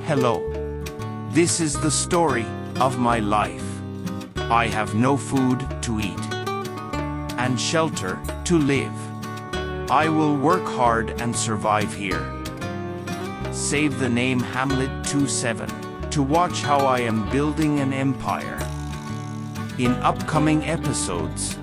Hello. This is the story of my life. I have no food to eat and shelter to live. I will work hard and survive here. Save the name Hamlet27 to watch how I am building an empire. In upcoming episodes,